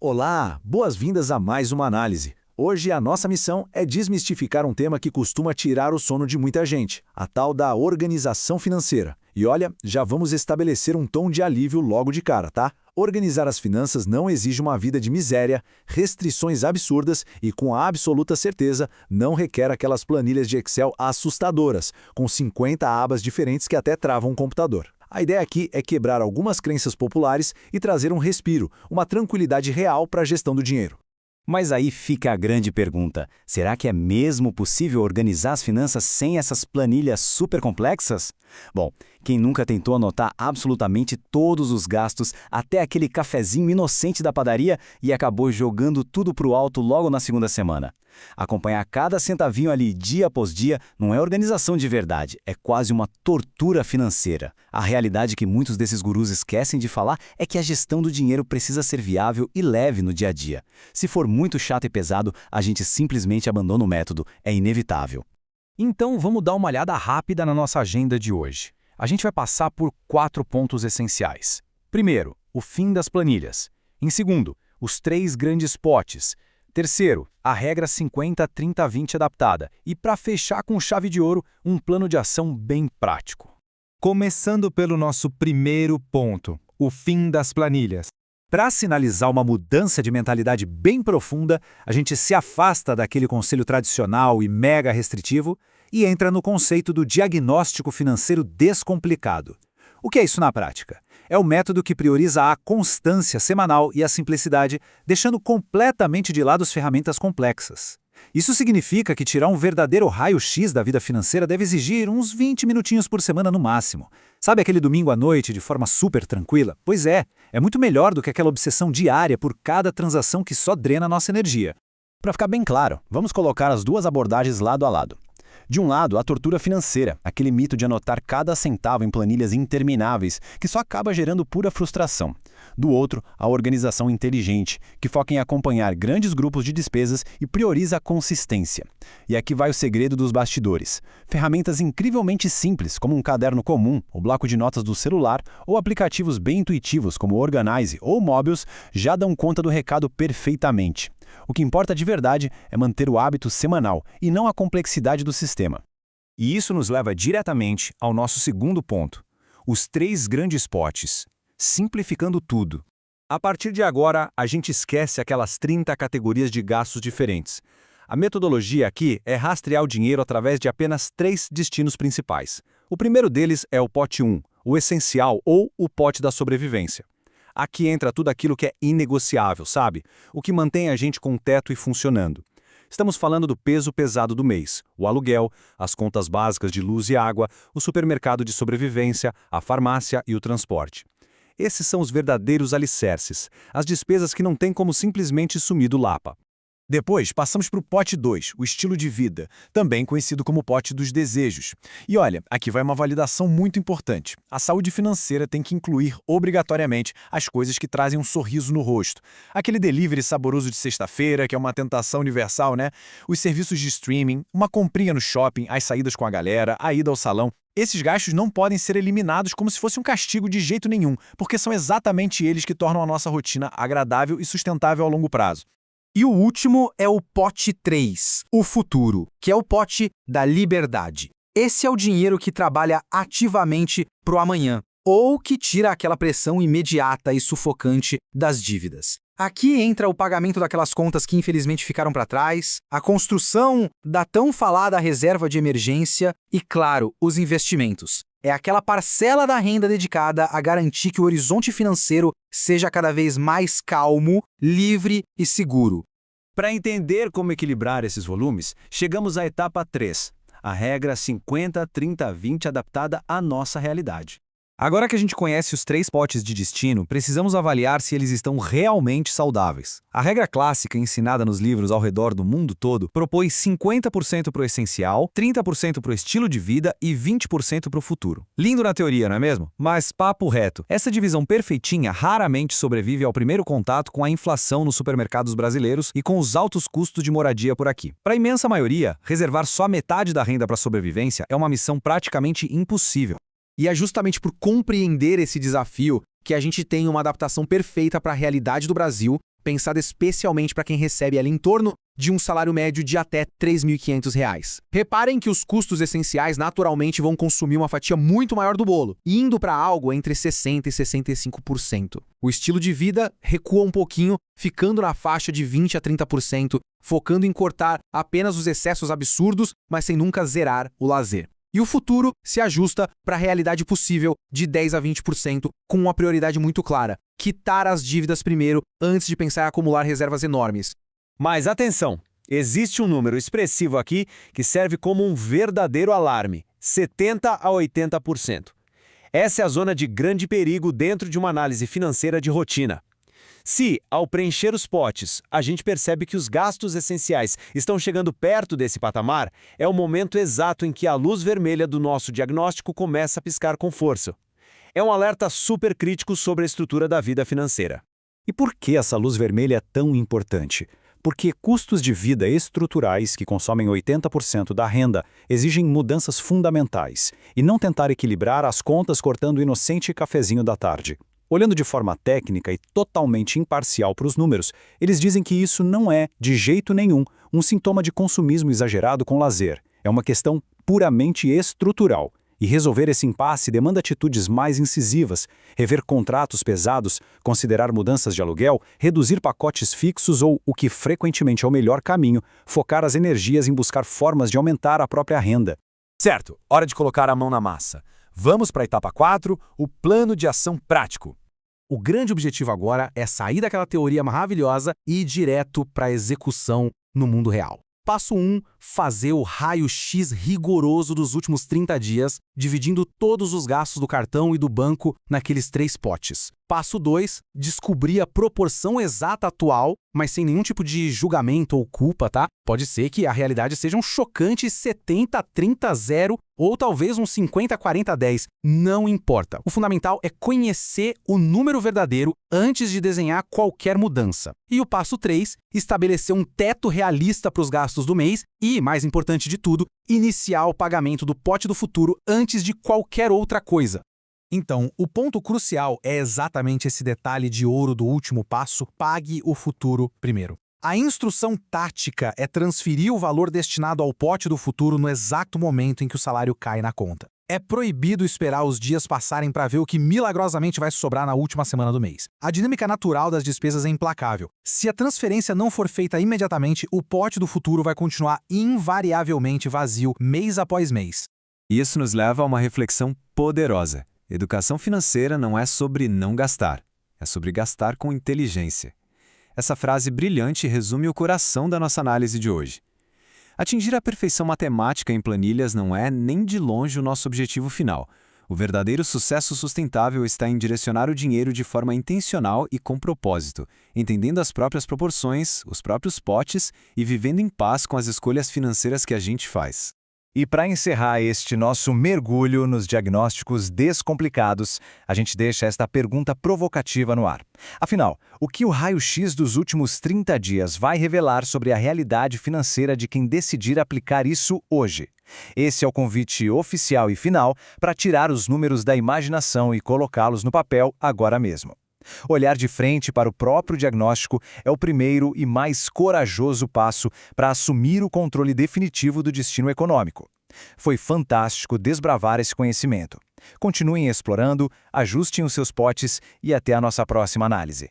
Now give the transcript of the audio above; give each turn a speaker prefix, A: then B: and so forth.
A: Olá, boas-vindas a mais uma análise. Hoje a nossa missão é desmistificar um tema que costuma tirar o sono de muita gente, a tal da organização financeira. E olha, já vamos estabelecer um tom de alívio logo de cara, tá? Organizar as finanças não exige uma vida de miséria, restrições absurdas e, com a absoluta certeza, não requer aquelas planilhas de Excel assustadoras, com 50 abas diferentes que até travam um computador. A ideia aqui é quebrar algumas crenças populares e trazer um respiro, uma tranquilidade real para a gestão do dinheiro.
B: Mas aí fica a grande pergunta: será que é mesmo possível organizar as finanças sem essas planilhas super complexas? Bom, quem nunca tentou anotar absolutamente todos os gastos, até aquele cafezinho inocente da padaria, e acabou jogando tudo pro alto logo na segunda semana? Acompanhar cada centavinho ali dia após dia não é organização de verdade, é quase uma tortura financeira. A realidade que muitos desses gurus esquecem de falar é que a gestão do dinheiro precisa ser viável e leve no dia a dia. Se for muito chato e pesado, a gente simplesmente abandona o método, é inevitável.
C: Então vamos dar uma olhada rápida na nossa agenda de hoje. A gente vai passar por 4 pontos essenciais. Primeiro, o fim das planilhas. Em segundo, os 3 grandes potes. Terceiro, a regra 50-30-20 adaptada. E para fechar com chave de ouro, um plano de ação bem prático.
D: Começando pelo nosso primeiro ponto, o fim das planilhas.
A: Para sinalizar uma mudança de mentalidade bem profunda, a gente se afasta daquele conselho tradicional e mega restritivo e entra no conceito do diagnóstico financeiro descomplicado. O que é isso na prática? É o método que prioriza a constância semanal e a simplicidade, deixando completamente de lado as ferramentas complexas. Isso significa que tirar um verdadeiro raio-x da vida financeira deve exigir uns 20 minutinhos por semana no máximo. Sabe aquele domingo à noite de forma super tranquila? Pois é muito melhor do que aquela obsessão diária por cada transação que só drena nossa energia.
B: Para ficar bem claro, vamos colocar as duas abordagens lado a lado. De um lado, a tortura financeira, aquele mito de anotar cada centavo em planilhas intermináveis, que só acaba gerando pura frustração. Do outro, a organização inteligente, que foca em acompanhar grandes grupos de despesas e prioriza a consistência. E aqui vai o segredo dos bastidores. Ferramentas incrivelmente simples, como um caderno comum, o bloco de notas do celular, ou aplicativos bem intuitivos, como Organize ou Mobius, já dão conta do recado perfeitamente. O que importa de verdade é manter o hábito semanal e não a complexidade do sistema.
A: E isso nos leva diretamente ao nosso segundo ponto, os 3 grandes potes, simplificando tudo. A partir de agora, a gente esquece aquelas 30 categorias de gastos diferentes. A metodologia aqui é rastrear o dinheiro através de apenas 3 destinos principais. O primeiro deles é o pote 1, o essencial ou o pote da sobrevivência. Aqui entra tudo aquilo que é inegociável, sabe? O que mantém a gente com o teto e funcionando. Estamos falando do peso pesado do mês, o aluguel, as contas básicas de luz e água, o supermercado de sobrevivência, a farmácia e o transporte. Esses são os verdadeiros alicerces, as despesas que não tem como simplesmente sumir do Lapa. Depois, passamos para o pote 2, o estilo de vida, também conhecido como pote dos desejos. E olha, aqui vai uma validação muito importante. A saúde financeira tem que incluir, obrigatoriamente, as coisas que trazem um sorriso no rosto. Aquele delivery saboroso de sexta-feira, que é uma tentação universal, né? Os serviços de streaming, uma comprinha no shopping, as saídas com a galera, a ida ao salão. Esses gastos não podem ser eliminados como se fosse um castigo de jeito nenhum, porque são exatamente eles que tornam a nossa rotina agradável e sustentável ao longo prazo.
D: E o último é o pote 3, o futuro, que é o pote da liberdade. Esse é o dinheiro que trabalha ativamente pro amanhã, ou que tira aquela pressão imediata e sufocante das dívidas. Aqui entra o pagamento daquelas contas que infelizmente ficaram para trás, a construção da tão falada reserva de emergência e, claro, os investimentos. É aquela parcela da renda dedicada a garantir que o horizonte financeiro seja cada vez mais calmo, livre e seguro.
A: Para entender como equilibrar esses volumes, chegamos à etapa 3, a regra 50-30-20 adaptada à nossa realidade.
C: Agora que a gente conhece os 3 potes de destino, precisamos avaliar se eles estão realmente saudáveis. A regra clássica ensinada nos livros ao redor do mundo todo propõe 50% para o essencial, 30% para o estilo de vida e 20% para o futuro. Lindo na teoria, não é mesmo? Mas papo reto, essa divisão perfeitinha raramente sobrevive ao primeiro contato com a inflação nos supermercados brasileiros e com os altos custos de moradia por aqui. Para a imensa maioria, reservar só metade da renda para a sobrevivência é uma missão praticamente impossível.
D: E é justamente por compreender esse desafio que a gente tem uma adaptação perfeita para a realidade do Brasil pensada especialmente para quem recebe ali em torno de um salário médio de até R$ 3.500. Reparem que os custos essenciais naturalmente vão consumir uma fatia muito maior do bolo, indo para algo entre 60% e 65%. O estilo de vida recua um pouquinho, ficando na faixa de 20% a 30%, focando em cortar apenas os excessos absurdos, mas sem nunca zerar o lazer. E o futuro se ajusta para a realidade possível de 10% a 20%, com uma prioridade muito clara: quitar as dívidas primeiro, antes de pensar em acumular reservas enormes.
C: Mas atenção, existe um número expressivo aqui que serve como um verdadeiro alarme: 70% a 80%. Essa é a zona de grande perigo dentro de uma análise financeira de rotina. Se, ao preencher os potes, a gente percebe que os gastos essenciais estão chegando perto desse patamar, é o momento exato em que a luz vermelha do nosso diagnóstico começa a piscar com força. É um alerta super crítico sobre a estrutura da vida financeira.
A: E por que essa luz vermelha é tão importante? Porque custos de vida estruturais, que consomem 80% da renda, exigem mudanças fundamentais, e não tentar equilibrar as contas cortando o inocente cafezinho da tarde. Olhando de forma técnica e totalmente imparcial para os números, eles dizem que isso não é, de jeito nenhum, um sintoma de consumismo exagerado com lazer. É uma questão puramente estrutural. E resolver esse impasse demanda atitudes mais incisivas, rever contratos pesados, considerar mudanças de aluguel, reduzir pacotes fixos ou, o que frequentemente é o melhor caminho, focar as energias em buscar formas de aumentar a própria renda.
C: Certo, hora de colocar a mão na massa. Vamos para a etapa 4, o plano de ação prático.
D: O grande objetivo agora é sair daquela teoria maravilhosa e ir direto para a execução no mundo real. Passo 1, fazer o raio-x rigoroso dos últimos 30 dias, dividindo todos os gastos do cartão e do banco naqueles 3 potes. Passo 2, descobrir a proporção exata atual, mas sem nenhum tipo de julgamento ou culpa, tá? Pode ser que a realidade seja um chocante 70-30-0 ou talvez um 50-40-10, não importa. O fundamental é conhecer o número verdadeiro antes de desenhar qualquer mudança. E o passo 3, estabelecer um teto realista para os gastos do mês e, mais importante de tudo, iniciar o pagamento do pote do futuro antes de qualquer outra coisa. Então, o ponto crucial é exatamente esse detalhe de ouro do último passo: pague o futuro primeiro. A instrução tática é transferir o valor destinado ao pote do futuro no exato momento em que o salário cai na conta. É proibido esperar os dias passarem para ver o que milagrosamente vai sobrar na última semana do mês. A dinâmica natural das despesas é implacável. Se a transferência não for feita imediatamente, o pote do futuro vai continuar invariavelmente vazio mês após mês.
C: Isso nos leva a uma reflexão poderosa. Educação financeira não é sobre não gastar, é sobre gastar com inteligência. Essa frase brilhante resume o coração da nossa análise de hoje. Atingir a perfeição matemática em planilhas não é nem de longe o nosso objetivo final. O verdadeiro sucesso sustentável está em direcionar o dinheiro de forma intencional e com propósito, entendendo as próprias proporções, os próprios potes e vivendo em paz com as escolhas financeiras que a gente faz.
A: E para encerrar este nosso mergulho nos diagnósticos descomplicados, a gente deixa esta pergunta provocativa no ar. Afinal, o que o raio-x dos últimos 30 dias vai revelar sobre a realidade financeira de quem decidir aplicar isso hoje? Esse é o convite oficial e final para tirar os números da imaginação e colocá-los no papel agora mesmo. Olhar de frente para o próprio diagnóstico é o primeiro e mais corajoso passo para assumir o controle definitivo do destino econômico. Foi fantástico desbravar esse conhecimento. Continuem explorando, ajustem os seus potes e até a nossa próxima análise.